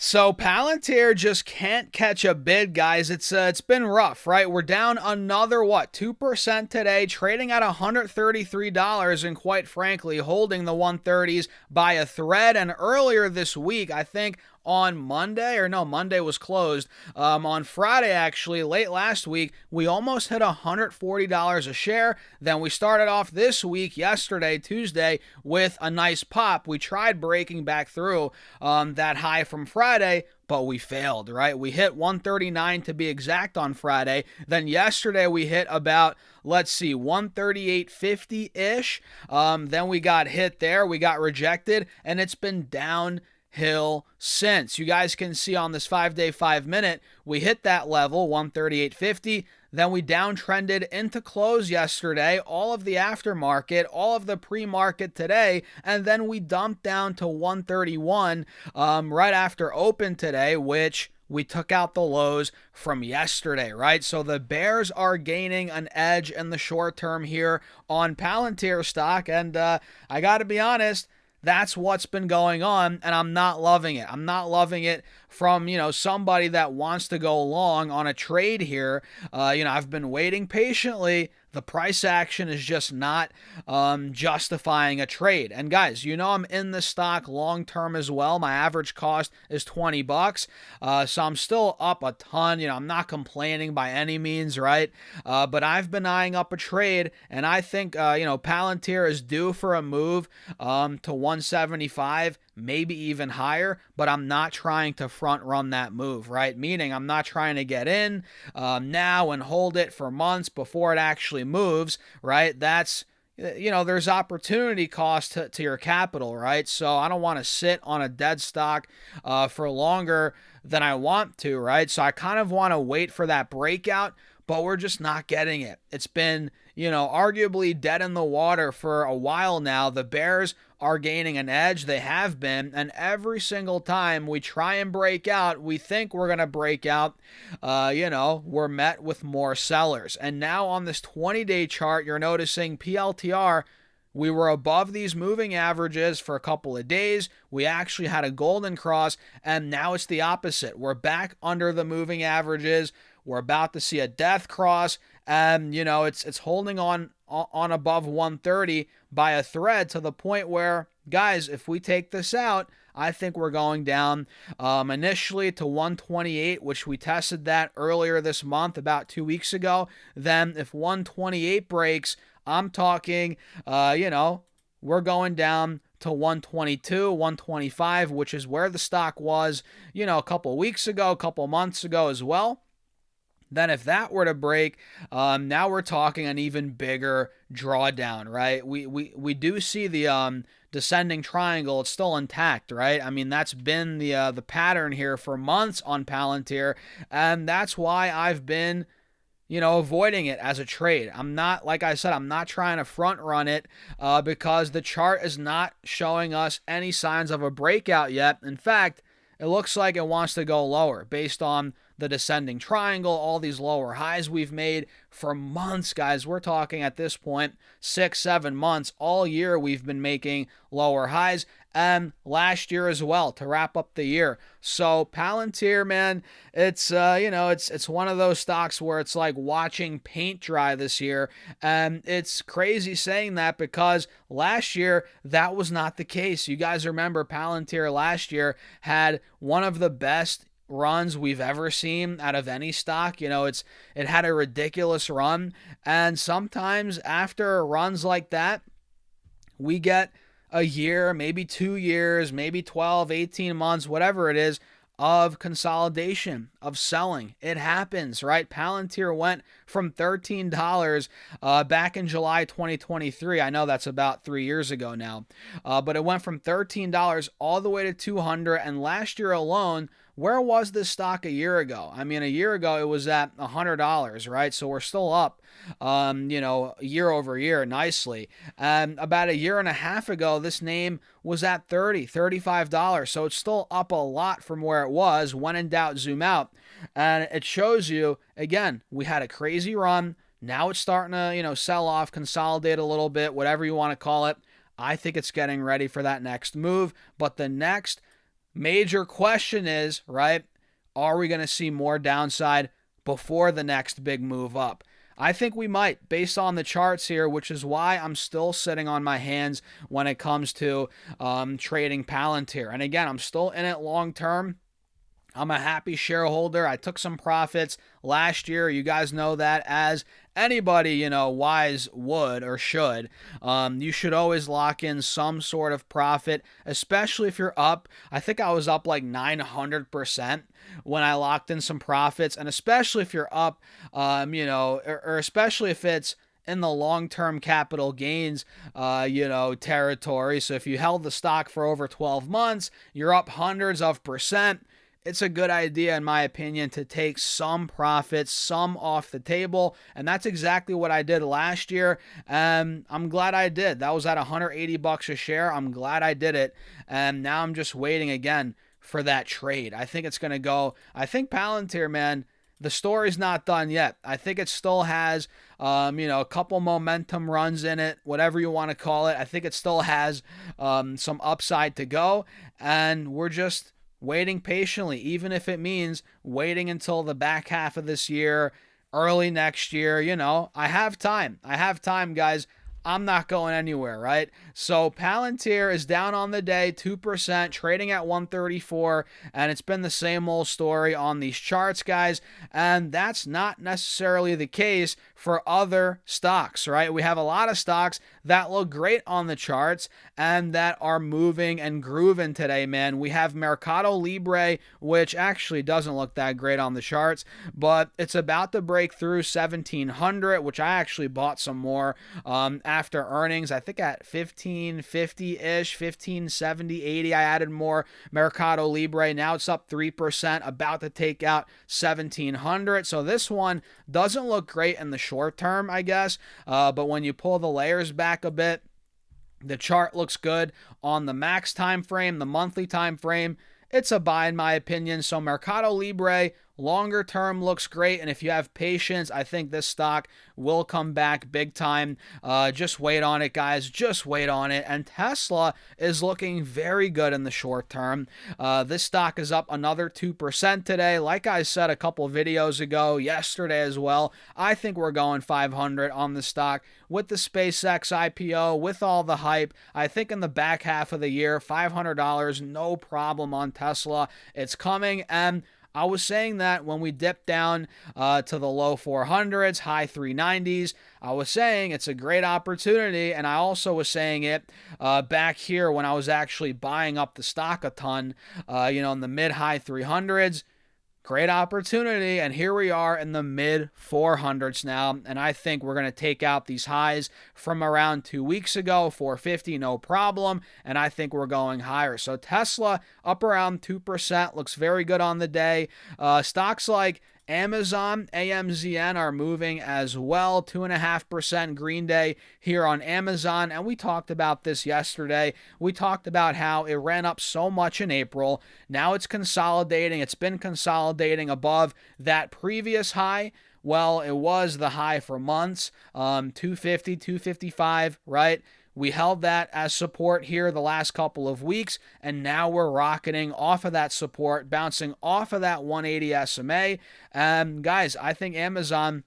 So Palantir just can't catch a bid, guys. It's been rough, right? We're down another 2% today, trading at $133, and quite frankly, holding the 130s by a thread. And earlier this week, I think on Monday, or no, Monday was closed. On Friday, actually, late last week, we almost hit $140 a share. Then we started off this week, yesterday, Tuesday, with a nice pop. We tried breaking back through that high from Friday, but we failed, right? We hit 139 to be exact on Friday. Then yesterday we hit about, let's see, 138.50-ish. Then we got hit there. We got rejected, and it's been downhill since. You guys can see on this 5-day, 5-minute, we hit that level, 138.50. Then we downtrended into close yesterday, all of the aftermarket, all of the pre-market today, and then we dumped down to 131 right after open today, which we took out the lows from yesterday, right? So the bears are gaining an edge in the short term here on Palantir stock, and I got to be honest, that's what's been going on, and I'm not loving it. I'm not loving it from, somebody that wants to go long on a trade here. I've been waiting patiently. The price action is just not justifying a trade. And guys, I'm in this stock long term as well. My average cost is $20, so I'm still up a ton. I'm not complaining by any means, right? But I've been eyeing up a trade, and I think Palantir is due for a move to 175. Maybe even higher, but I'm not trying to front run that move, right? Meaning I'm not trying to get in now and hold it for months before it actually moves, right? That's, there's opportunity cost to your capital, right? So I don't want to sit on a dead stock for longer than I want to, right? So I kind of want to wait for that breakout, but we're just not getting it. It's been, arguably dead in the water for a while now. The bears are gaining an edge. They have been, and every single time we try and break out, we think we're going to break out, we're met with more sellers. And now on this 20-day chart, you're noticing PLTR, we were above these moving averages for a couple of days. We actually had a golden cross, and now it's the opposite. We're back under the moving averages. We're about to see a death cross, and it's holding on above 130 by a thread, to the point where, guys, if we take this out, I think we're going down initially to 128, which we tested that earlier this month, about 2 weeks ago. Then if 128 breaks, I'm talking, we're going down to 122, 125, which is where the stock was, a couple weeks ago, a couple months ago as well. Then if that were to break, now we're talking an even bigger drawdown, right? We do see the descending triangle. It's still intact, right? I mean, that's been the pattern here for months on Palantir, and that's why I've been avoiding it as a trade. I'm not, like I said, I'm not trying to front run it because the chart is not showing us any signs of a breakout yet. In fact, it looks like it wants to go lower based on the descending triangle, all these lower highs we've made for months, guys. We're talking at this point 6-7 months. All year we've been making lower highs, and last year as well to wrap up the year. So Palantir, man, it's it's one of those stocks where it's like watching paint dry this year, and it's crazy saying that because last year that was not the case. You guys remember Palantir last year had one of the best runs we've ever seen out of any stock. It had a ridiculous run, and sometimes after runs like that, we get a year, maybe 2 years, maybe 12, 18 months, whatever it is, of consolidation, of selling. It happens, right? Palantir went from $13 back in July 2023. I know that's about 3 years ago now, but it went from $13 all the way to $200, and last year alone, where was this stock a year ago? I mean, a year ago it was at $100, right? So we're still up, year over year nicely. And about a year and a half ago, this name was at $35. So it's still up a lot from where it was. When in doubt, zoom out. And it shows you, again, we had a crazy run. Now it's starting to, sell off, consolidate a little bit, whatever you want to call it. I think it's getting ready for that next move. But the next Major question is, right, are we going to see more downside before the next big move up? I think we might, based on the charts here, which is why I'm still sitting on my hands when it comes to trading Palantir. And again, I'm still in it long term. I'm a happy shareholder. I took some profits last year. You guys know that, as anybody, wise would or should. You should always lock in some sort of profit, especially if you're up. I think I was up like 900% when I locked in some profits, and especially if you're up, or especially if it's in the long-term capital gains, territory. So if you held the stock for over 12 months, you're up hundreds of percent. It's a good idea, in my opinion, to take some profits, some off the table. And that's exactly what I did last year. And I'm glad I did. That was at $180 a share. I'm glad I did it. And now I'm just waiting again for that trade. I think it's going to go. I think Palantir, man, the story's not done yet. I think it still has, a couple momentum runs in it, whatever you want to call it. I think it still has some upside to go. And we're just waiting patiently, even if it means waiting until the back half of this year, early next year. I have time. Guys. I'm not going anywhere, right? So Palantir is down on the day, 2%, trading at 134, and it's been the same old story on these charts, guys, and that's not necessarily the case for other stocks, right? We have a lot of stocks that look great on the charts and that are moving and grooving today, man. We have Mercado Libre, which actually doesn't look that great on the charts, but it's about to break through 1700, which I actually bought some more after earnings. I think at 1550-ish, 1570, 80, I added more Mercado Libre. Now it's up 3%, about to take out 1700. So this one doesn't look great in the short term, I guess. But when you pull the layers back a bit, the chart looks good on the max time frame, the monthly time frame. It's a buy, in my opinion. So Mercado Libre, longer term, looks great. And if you have patience, I think this stock will come back big time. Just wait on it, guys. Just wait on it. And Tesla is looking very good in the short term. This stock is up another 2% today. Like I said a couple videos ago, yesterday as well, I think we're going 500 on the stock with the SpaceX IPO, with all the hype. I think in the back half of the year, $500, no problem on Tesla. It's coming, and I was saying that when we dipped down to the low 400s, high 390s, I was saying it's a great opportunity, and I also was saying it back here when I was actually buying up the stock a ton, in the mid-high 300s. Great opportunity, and here we are in the mid 400s now, and I think we're going to take out these highs from around 2 weeks ago, 450, no problem, and I think we're going higher. So Tesla up around 2%, looks very good on the day. Stocks like Amazon, AMZN, are moving as well. 2.5% green day here on Amazon. And we talked about this yesterday. We talked about how it ran up so much in April. Now it's consolidating. It's been consolidating above that previous high. Well, it was the high for months, 250, 255, right? We held that as support here the last couple of weeks, and now we're rocketing off of that support, bouncing off of that 180 SMA. Guys, I think Amazon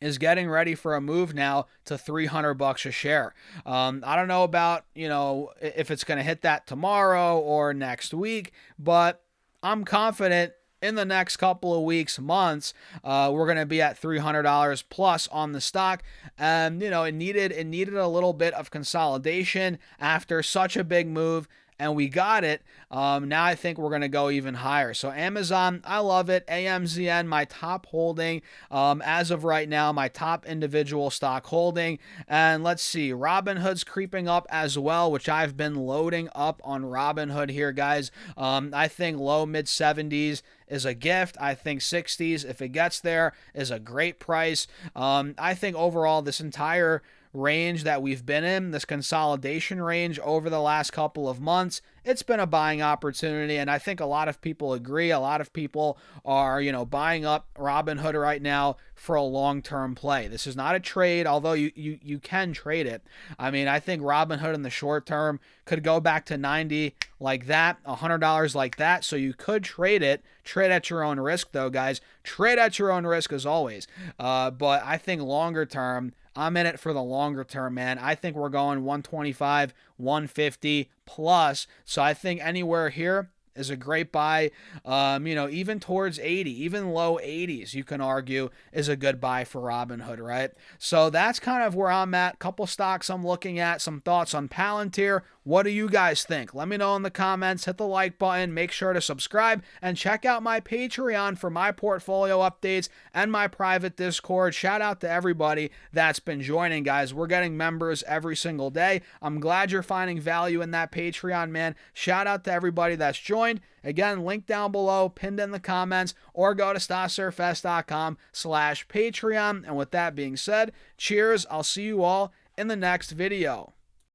is getting ready for a move now to $300 a share. I don't know about, if it's going to hit that tomorrow or next week, but I'm confident in the next couple of weeks, months, we're going to be at $300 plus on the stock. And, it needed a little bit of consolidation after such a big move, and we got it. Now I think we're going to go even higher. So Amazon, I love it. AMZN, my top holding as of right now, my top individual stock holding. And let's see, Robinhood's creeping up as well, which I've been loading up on Robinhood here, guys. I think low mid 70s is a gift. I think 60s, if it gets there, is a great price. I think overall this entire range that we've been in, this consolidation range over the last couple of months, it's been a buying opportunity, and I think a lot of people agree. A lot of people are, buying up Robinhood right now for a long-term play. This is not a trade, although you can trade it. I mean, I think Robinhood in the short term could go back to 90 like that, $100 like that, so you could trade it. Trade at your own risk, though, guys. Trade at your own risk as always. But I think longer term, I'm in it for the longer term, man. I think we're going 125, 150 plus. So I think anywhere here is a great buy. Even towards 80, even low 80s, you can argue is a good buy for Robinhood, right? So that's kind of where I'm at. Couple stocks I'm looking at, some thoughts on Palantir. What do you guys think? Let me know in the comments. Hit the like button. Make sure to subscribe and check out my Patreon for my portfolio updates and my private Discord. Shout out to everybody that's been joining, guys. We're getting members every single day. I'm glad you're finding value in that Patreon, man. Shout out to everybody that's joined. Again, link down below, pinned in the comments, or go to StasserFest.com/Patreon. And with that being said, cheers. I'll see you all in the next video.